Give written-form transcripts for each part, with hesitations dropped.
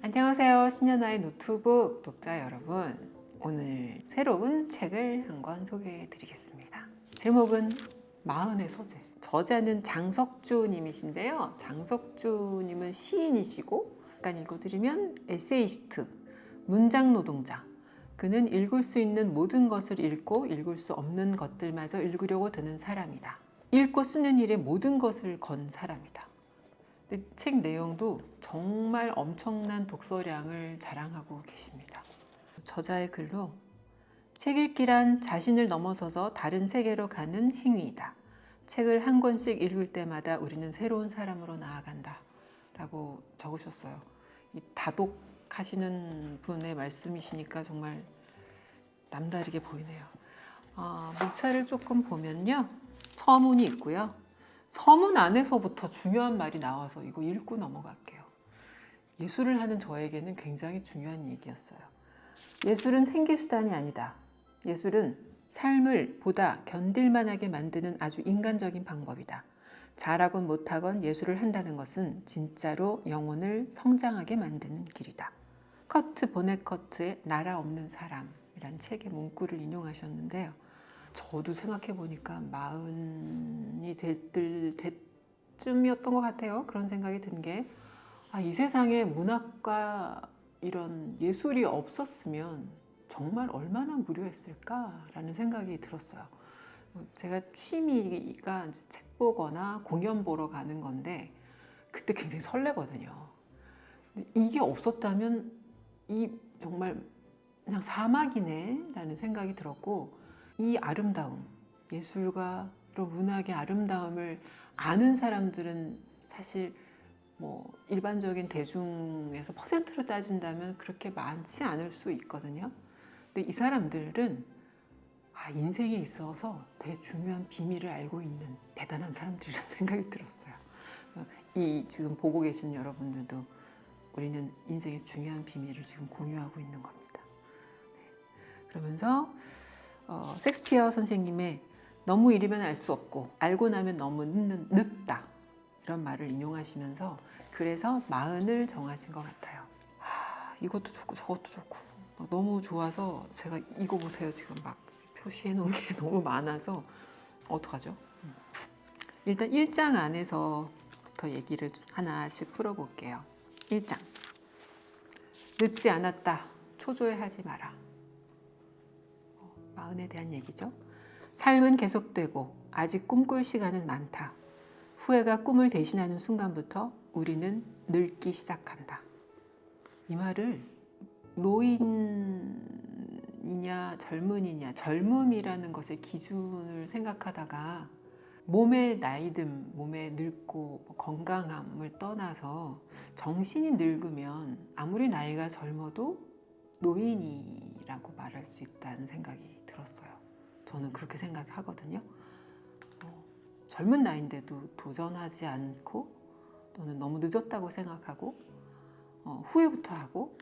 안녕하세요. 신현아의 노트북 독자 여러분. 오늘 새로운 책을 한 권 소개해 드리겠습니다. 제목은 마흔의 서재. 저자는 장석주 님이신데요. 장석주 님은 시인이시고, 약간 읽어드리면 에세이스트, 문장 노동자. 그는 읽을 수 있는 모든 것을 읽고 읽을 수 없는 것들마저 읽으려고 드는 사람이다. 읽고 쓰는 일에 모든 것을 건 사람이다. 책 내용도 정말 엄청난 독서량을 자랑하고 계십니다. 저자의 글로 책 읽기란 자신을 넘어서서 다른 세계로 가는 행위이다. 책을 한 권씩 읽을 때마다 우리는 새로운 사람으로 나아간다 라고 적으셨어요. 이 다독하시는 분의 말씀이시니까 정말 남다르게 보이네요. 목차를 조금 보면요, 서문이 있고요. 서문 안에서부터 중요한 말이 나와서 이거 읽고 넘어갈게요. 예술을 하는 저에게는 굉장히 중요한 얘기였어요. 예술은 생계수단이 아니다. 예술은 삶을 보다 견딜만하게 만드는 아주 인간적인 방법이다. 잘하건 못하건 예술을 한다는 것은 진짜로 영혼을 성장하게 만드는 길이다. 커트 보네커트의 나라 없는 사람이란 책의 문구를 인용하셨는데요. 저도 생각해 보니까 마흔이 될 때쯤이었던 것 같아요. 그런 생각이 든 게, 이 세상에 문학과 이런 예술이 없었으면 정말 얼마나 무료했을까라는 생각이 들었어요. 제가 취미가 책 보거나 공연 보러 가는 건데 그때 굉장히 설레거든요. 이게 없었다면 이 정말 그냥 사막이네 라는 생각이 들었고, 이 아름다움, 예술과 문학의 아름다움을 아는 사람들은 사실 일반적인 대중에서 퍼센트로 따진다면 그렇게 많지 않을 수 있거든요. 근데 이 사람들은 인생에 있어서 되게 중요한 비밀을 알고 있는 대단한 사람들이라는 생각이 들었어요. 이 지금 보고 계신 여러분들도 우리는 인생의 중요한 비밀을 지금 공유하고 있는 겁니다. 그러면서 셰익스피어 선생님의 너무 이르면 알 수 없고 알고 나면 너무 늦다 이런 말을 인용하시면서 그래서 마흔을 정하신 것 같아요. 이것도 좋고 저것도 좋고 너무 좋아서 제가 이거 보세요. 지금 막 표시해 놓은 게 너무 많아서 어떡하죠? 일단 1장 안에서부터 얘기를 하나씩 풀어볼게요. 1장, 늦지 않았다. 초조해하지 마라. 마흔에 대한 얘기죠. 삶은 계속되고 아직 꿈꿀 시간은 많다. 후회가 꿈을 대신하는 순간부터 우리는 늙기 시작한다. 이 말을 노인이냐 젊은이냐, 젊음이라는 것의 기준을 생각하다가 몸의 나이듦, 몸의 늙고 건강함을 떠나서 정신이 늙으면 아무리 나이가 젊어도 노인이라고 말할 수 있다는 생각이 들었어요. 저는 그렇게 생각하거든요. 젊은 나이인데도 도전하지 않고 또는 너무 늦었다고 생각하고 후회부터 하고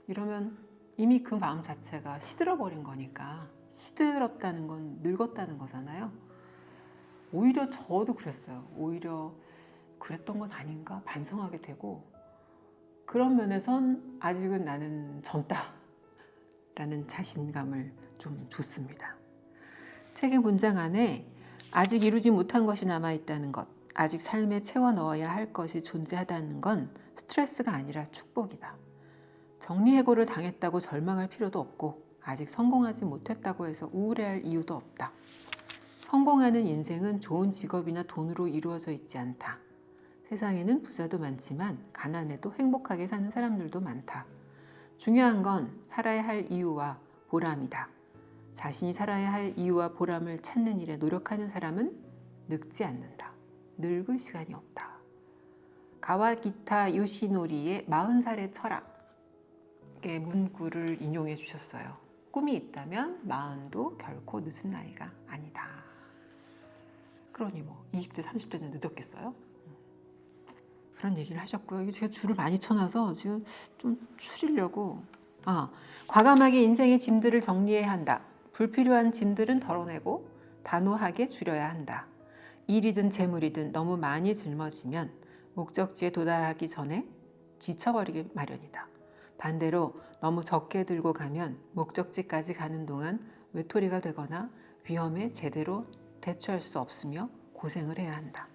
이러면 이미 그 마음 자체가 시들어버린 거니까, 시들었다는 건 늙었다는 거잖아요. 오히려 저도 그랬어요. 오히려 그랬던 건 아닌가 반성하게 되고, 그런 면에선 아직은 나는 젊다 라는 자신감을 좀 줬습니다. 책의 문장 안에 아직 이루지 못한 것이 남아있다는 것, 아직 삶에 채워 넣어야 할 것이 존재하다는 건 스트레스가 아니라 축복이다. 정리해고를 당했다고 절망할 필요도 없고 아직 성공하지 못했다고 해서 우울해할 이유도 없다. 성공하는 인생은 좋은 직업이나 돈으로 이루어져 있지 않다. 세상에는 부자도 많지만 가난해도 행복하게 사는 사람들도 많다. 중요한 건 살아야 할 이유와 보람이다. 자신이 살아야 할 이유와 보람을 찾는 일에 노력하는 사람은 늙지 않는다. 늙을 시간이 없다. 가와기타 요시노리의 40살의 철학의 문구를 인용해 주셨어요. 꿈이 있다면 40도 결코 늦은 나이가 아니다. 그러니 20대, 30대는 늦었겠어요? 그런 얘기를 하셨고요. 제가 줄을 많이 쳐놔서 지금 좀 추리려고. 과감하게 인생의 짐들을 정리해야 한다. 불필요한 짐들은 덜어내고 단호하게 줄여야 한다. 일이든 재물이든 너무 많이 짊어지면 목적지에 도달하기 전에 지쳐버리기 마련이다. 반대로 너무 적게 들고 가면 목적지까지 가는 동안 외톨이가 되거나 위험에 제대로 대처할 수 없으며 고생을 해야 한다.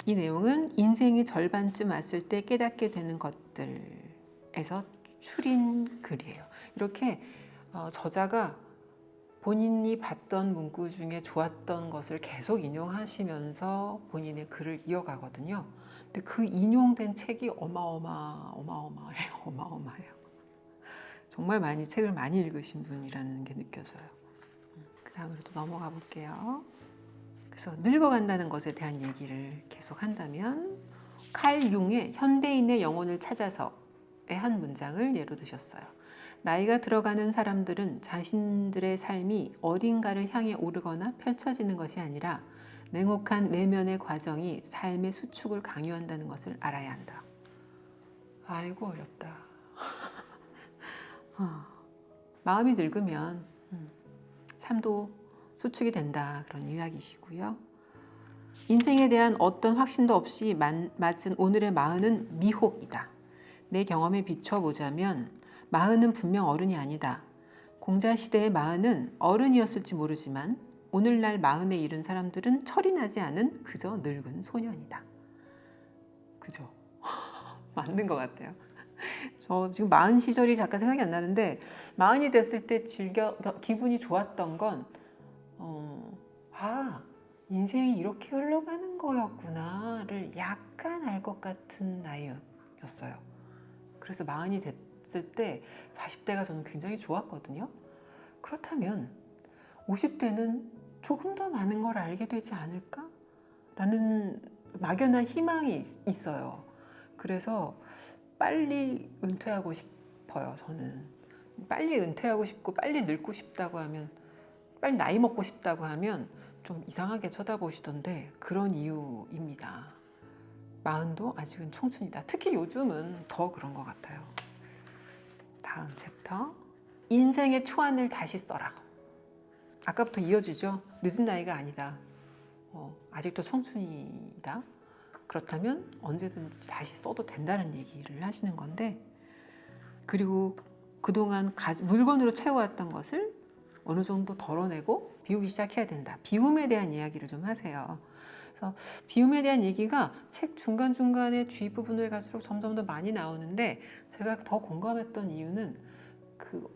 이 내용은 인생의 절반쯤 왔을 때 깨닫게 되는 것들에서 추린 글이에요. 이렇게 저자가 본인이 봤던 문구 중에 좋았던 것을 계속 인용하시면서 본인의 글을 이어가거든요. 근데 그 인용된 책이 어마어마해요. 정말 많이 책을 많이 읽으신 분이라는 게 느껴져요. 그 다음으로 또 넘어가 볼게요. 그래서 늙어간다는 것에 대한 얘기를 계속 한다면 칼 융의 현대인의 영혼을 찾아서의 한 문장을 예로 드셨어요. 나이가 들어가는 사람들은 자신들의 삶이 어딘가를 향해 오르거나 펼쳐지는 것이 아니라 냉혹한 내면의 과정이 삶의 수축을 강요한다는 것을 알아야 한다. 아이고 어렵다. 마음이 늙으면 삶도 수축이 된다, 그런 이야기시고요. 인생에 대한 어떤 확신도 없이 맞은 오늘의 마흔은 미혹이다. 내 경험에 비춰보자면 마흔은 분명 어른이 아니다. 공자시대의 마흔은 어른이었을지 모르지만 오늘날 마흔에 이른 사람들은 철이 나지 않은 그저 늙은 소년이다. 그죠? 맞는 것 같아요. 저 지금 마흔 시절이 잠깐 생각이 안 나는데 마흔이 됐을 때 기분이 좋았던 건 인생이 이렇게 흘러가는 거였구나를 약간 알 것 같은 나이였어요. 그래서 마흔이 됐을 때 40대가 저는 굉장히 좋았거든요. 그렇다면 50대는 조금 더 많은 걸 알게 되지 않을까? 라는 막연한 희망이 있어요. 그래서 빨리 은퇴하고 싶어요. 저는 빨리 은퇴하고 싶고 빨리 늙고 싶다고 하면, 빨리 나이 먹고 싶다고 하면 좀 이상하게 쳐다보시던데 그런 이유입니다. 마흔도 아직은 청춘이다. 특히 요즘은 더 그런 것 같아요. 다음 챕터. 인생의 초안을 다시 써라. 아까부터 이어지죠. 늦은 나이가 아니다. 아직도 청춘이다. 그렇다면 언제든지 다시 써도 된다는 얘기를 하시는 건데, 그리고 그동안 물건으로 채워왔던 것을 어느 정도 덜어내고 비우기 시작해야 된다. 비움에 대한 이야기를 좀 하세요. 그래서 비움에 대한 얘기가 책 중간중간에 뒷부분을 갈수록 점점 더 많이 나오는데, 제가 더 공감했던 이유는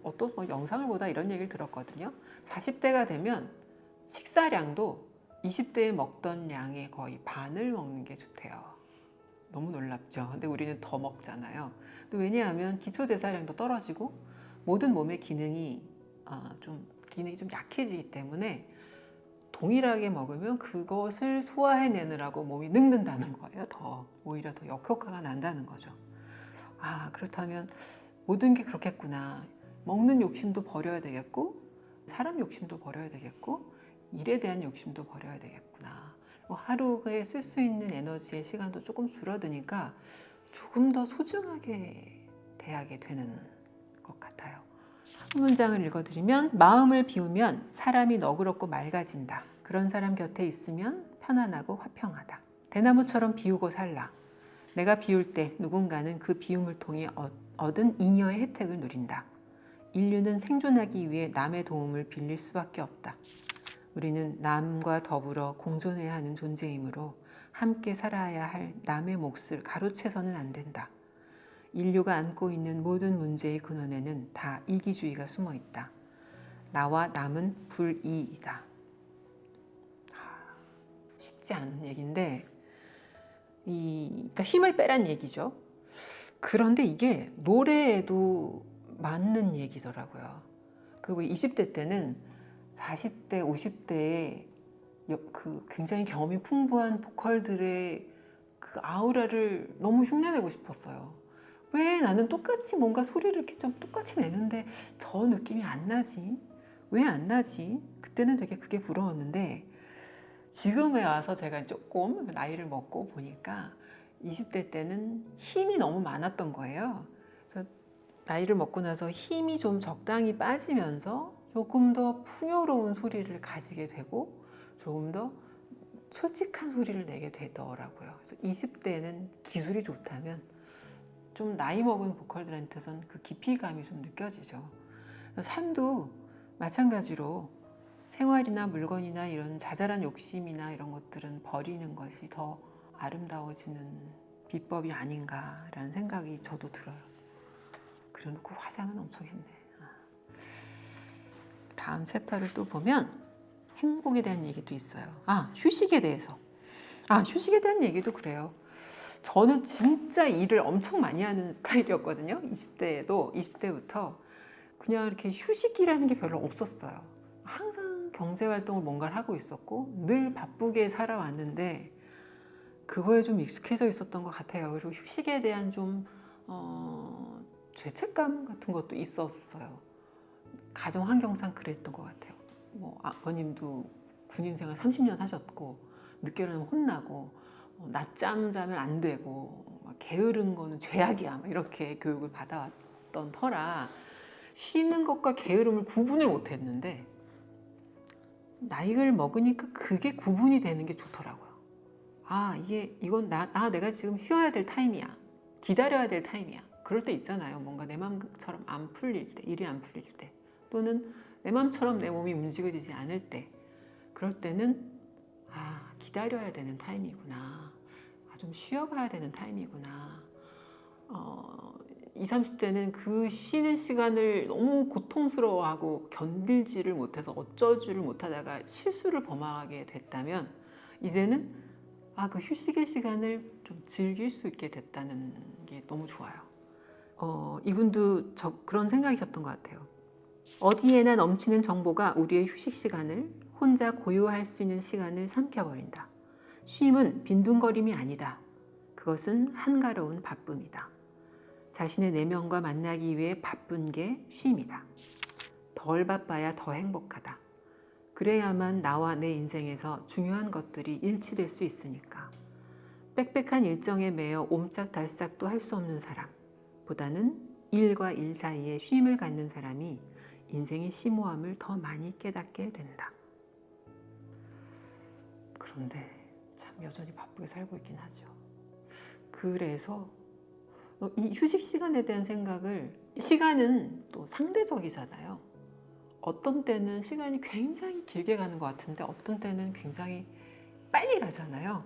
어떤 영상을 보다 이런 얘기를 들었거든요. 40대가 되면 식사량도 20대에 먹던 양의 거의 반을 먹는 게 좋대요. 너무 놀랍죠. 근데 우리는 더 먹잖아요. 왜냐하면 기초대사량도 떨어지고 모든 몸의 기능이 좀 약해지기 때문에 동일하게 먹으면 그것을 소화해내느라고 몸이 늙는다는 거예요. 오히려 더 역효과가 난다는 거죠. 그렇다면 모든 게 그렇겠구나. 먹는 욕심도 버려야 되겠고, 사람 욕심도 버려야 되겠고, 일에 대한 욕심도 버려야 되겠구나. 하루에 쓸 수 있는 에너지의 시간도 조금 줄어드니까 조금 더 소중하게 대하게 되는 것 같아요. 한 문장을 읽어드리면, 마음을 비우면 사람이 너그럽고 맑아진다. 그런 사람 곁에 있으면 편안하고 화평하다. 대나무처럼 비우고 살라. 내가 비울 때 누군가는 그 비움을 통해 얻은 잉여의 혜택을 누린다. 인류는 생존하기 위해 남의 도움을 빌릴 수밖에 없다. 우리는 남과 더불어 공존해야 하는 존재이므로 함께 살아야 할 남의 몫을 가로채서는 안 된다. 인류가 안고 있는 모든 문제의 근원에는 다 이기주의가 숨어 있다. 나와 남은 불이이다. 쉽지 않은 얘기인데, 그러니까 힘을 빼란 얘기죠. 그런데 이게 노래에도 맞는 얘기더라고요. 20대 때는 40대, 50대에 굉장히 경험이 풍부한 보컬들의 그 아우라를 너무 흉내내고 싶었어요. 왜 나는 똑같이 뭔가 소리를 이렇게 좀 똑같이 내는데 저 느낌이 안 나지? 왜 안 나지? 그때는 되게 그게 부러웠는데, 지금에 와서 제가 조금 나이를 먹고 보니까 20대 때는 힘이 너무 많았던 거예요. 그래서 나이를 먹고 나서 힘이 좀 적당히 빠지면서 조금 더 풍요로운 소리를 가지게 되고 조금 더 솔직한 소리를 내게 되더라고요. 그래서 20대는 기술이 좋다면 좀 나이 먹은 보컬들한테선 그 깊이감이 좀 느껴지죠. 삶도 마찬가지로 생활이나 물건이나 이런 자잘한 욕심이나 이런 것들은 버리는 것이 더 아름다워지는 비법이 아닌가라는 생각이 저도 들어요. 그래놓고 화장은 엄청 했네. 다음 챕터를 또 보면 행복에 대한 얘기도 있어요. 휴식에 대해서. 휴식에 대한 얘기도 그래요. 저는 진짜 일을 엄청 많이 하는 스타일이었거든요. 20대부터 그냥 이렇게 휴식이라는 게 별로 없었어요. 항상 경제활동을 뭔가를 하고 있었고 늘 바쁘게 살아왔는데 그거에 좀 익숙해져 있었던 것 같아요. 그리고 휴식에 대한 좀 죄책감 같은 것도 있었어요. 가정 환경상 그랬던 것 같아요. 뭐 아버님도 군인 생활 30년 하셨고 늦게 일어나면 혼나고 낮잠 자면 안 되고 게으른 거는 죄악이야 이렇게 교육을 받아왔던 터라 쉬는 것과 게으름을 구분을 못했는데 나이를 먹으니까 그게 구분이 되는 게 좋더라고요. 이건 내가 지금 쉬어야 될 타임이야. 기다려야 될 타임이야. 그럴 때 있잖아요. 뭔가 내 마음처럼 안 풀릴 때, 일이 안 풀릴 때, 또는 내 마음처럼 내 몸이 움직여지지 않을 때, 그럴 때는 기다려야 되는 타임이구나. 좀 쉬어가야 되는 타임이구나. 20, 30대는 그 쉬는 시간을 너무 고통스러워하고 견딜지를 못해서 어쩌지를 못하다가 실수를 범하게 됐다면 이제는 그 휴식의 시간을 좀 즐길 수 있게 됐다는 게 너무 좋아요. 이분도 그런 생각이셨던 것 같아요. 어디에나 넘치는 정보가 우리의 휴식 시간을 혼자 고요할 수 있는 시간을 삼켜버린다. 쉼은 빈둥거림이 아니다. 그것은 한가로운 바쁨이다. 자신의 내면과 만나기 위해 바쁜 게 쉼이다. 덜 바빠야 더 행복하다. 그래야만 나와 내 인생에서 중요한 것들이 일치될 수 있으니까. 빽빽한 일정에 매여 옴짝달싹도 할 수 없는 사람보다는 일과 일 사이에 쉼을 갖는 사람이 인생의 심오함을 더 많이 깨닫게 된다. 그런데 참 여전히 바쁘게 살고 있긴 하죠. 그래서 이 휴식 시간에 대한 시간은 또 상대적이잖아요. 어떤 때는 시간이 굉장히 길게 가는 것 같은데 어떤 때는 굉장히 빨리 가잖아요.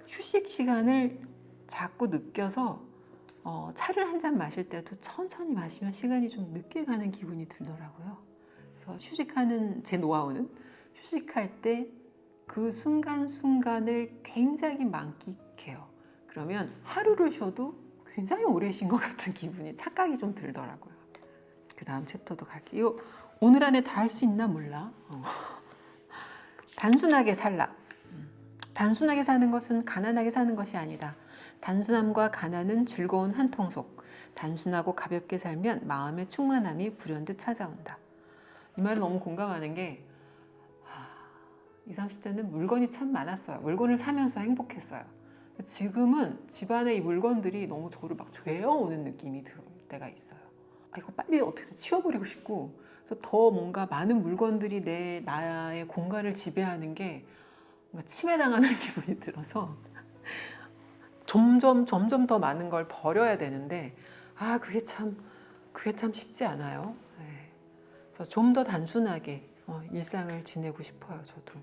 휴식 시간을 자꾸 느껴서 차를 한 잔 마실 때도 천천히 마시면 시간이 좀 늦게 가는 기분이 들더라고요. 그래서 제 노하우는 휴식할 때 그 순간순간을 굉장히 만끽해요. 그러면 하루를 쉬어도 굉장히 오래 쉰 것 같은 착각이 좀 들더라고요. 그 다음 챕터도 갈게요. 오늘 안에 다 할 수 있나 몰라. 단순하게 살라. 단순하게 사는 것은 가난하게 사는 것이 아니다. 단순함과 가난은 즐거운 한 통속. 단순하고 가볍게 살면 마음의 충만함이 불현듯 찾아온다. 이 말은 너무 공감하는 게 20, 30대는 물건이 참 많았어요. 물건을 사면서 행복했어요. 지금은 집안의 이 물건들이 너무 저를 막 죄어오는 느낌이 들 때가 있어요. 이거 빨리 어떻게 좀 치워버리고 싶고, 그래서 더 뭔가 많은 물건들이 나의 공간을 지배하는 게 뭔가 침해당하는 기분이 들어서 점점 더 많은 걸 버려야 되는데 그게 참 쉽지 않아요. 그래서 좀 더 단순하게 일상을 지내고 싶어요. 저도.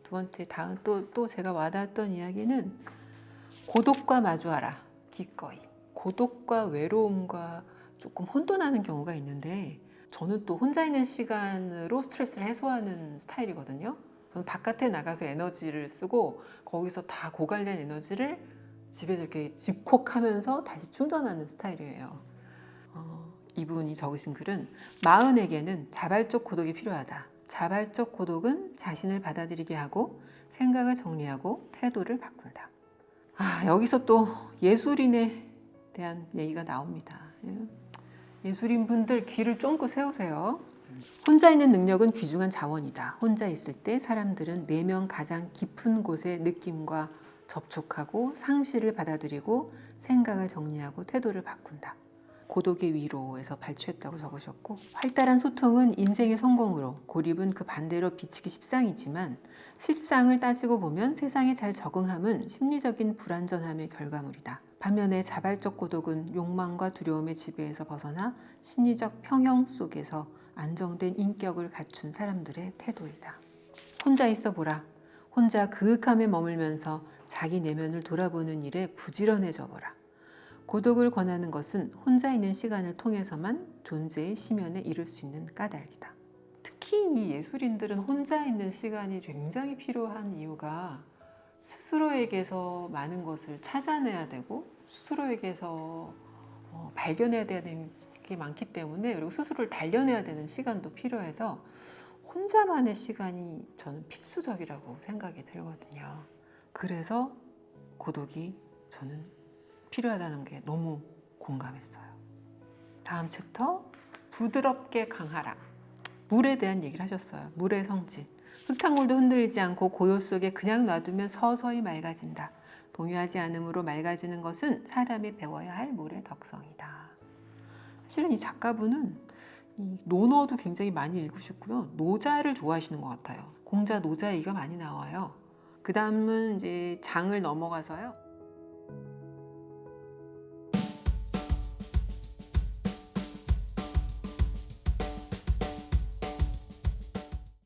두 번째, 다음 또 제가 와닿았던 이야기는 고독과 마주하라. 기꺼이. 고독과 외로움과 조금 혼돈하는 경우가 있는데 저는 또 혼자 있는 시간으로 스트레스를 해소하는 스타일이거든요. 저는 바깥에 나가서 에너지를 쓰고 거기서 다 고갈된 에너지를 집에 이렇게 집콕하면서 다시 충전하는 스타일이에요. 이분이 적으신 글은 마흔에게는 자발적 고독이 필요하다. 자발적 고독은 자신을 받아들이게 하고 생각을 정리하고 태도를 바꾼다. 여기서 또 예술인에 대한 얘기가 나옵니다. 예술인 분들 귀를 쫑긋 세우세요. 혼자 있는 능력은 귀중한 자원이다. 혼자 있을 때 사람들은 내면 가장 깊은 곳의 느낌과 접촉하고 상실을 받아들이고 생각을 정리하고 태도를 바꾼다. 고독의 위로에서 발췌했다고 적으셨고, 활달한 소통은 인생의 성공으로, 고립은 그 반대로 비치기 십상이지만 실상을 따지고 보면 세상에 잘 적응함은 심리적인 불완전함의 결과물이다. 반면에 자발적 고독은 욕망과 두려움의 지배에서 벗어나 심리적 평형 속에서 안정된 인격을 갖춘 사람들의 태도이다. 혼자 있어 보라. 혼자 그윽함에 머물면서 자기 내면을 돌아보는 일에 부지런해져 보라. 고독을 권하는 것은 혼자 있는 시간을 통해서만 존재의 심연에 이룰 수 있는 까닭이다. 특히 이 예술인들은 혼자 있는 시간이 굉장히 필요한 이유가 스스로에게서 많은 것을 찾아내야 되고 스스로에게서 발견해야 되는 게 많기 때문에, 그리고 스스로를 단련해야 되는 시간도 필요해서 혼자만의 시간이 저는 필수적이라고 생각이 들거든요. 그래서 고독이 저는 필요하다는 게 너무 공감했어요. 다음 챕터, 부드럽게 강하라. 물에 대한 얘기를 하셨어요. 물의 성질. 흙탕물도 흔들리지 않고 고요 속에 그냥 놔두면 서서히 맑아진다. 동요하지 않으므로 맑아지는 것은 사람이 배워야 할 물의 덕성이다. 사실은 이 작가분은 이 논어도 굉장히 많이 읽으셨고요. 노자를 좋아하시는 것 같아요. 공자, 노자 얘기가 많이 나와요. 그 다음은 이제 장을 넘어가서요.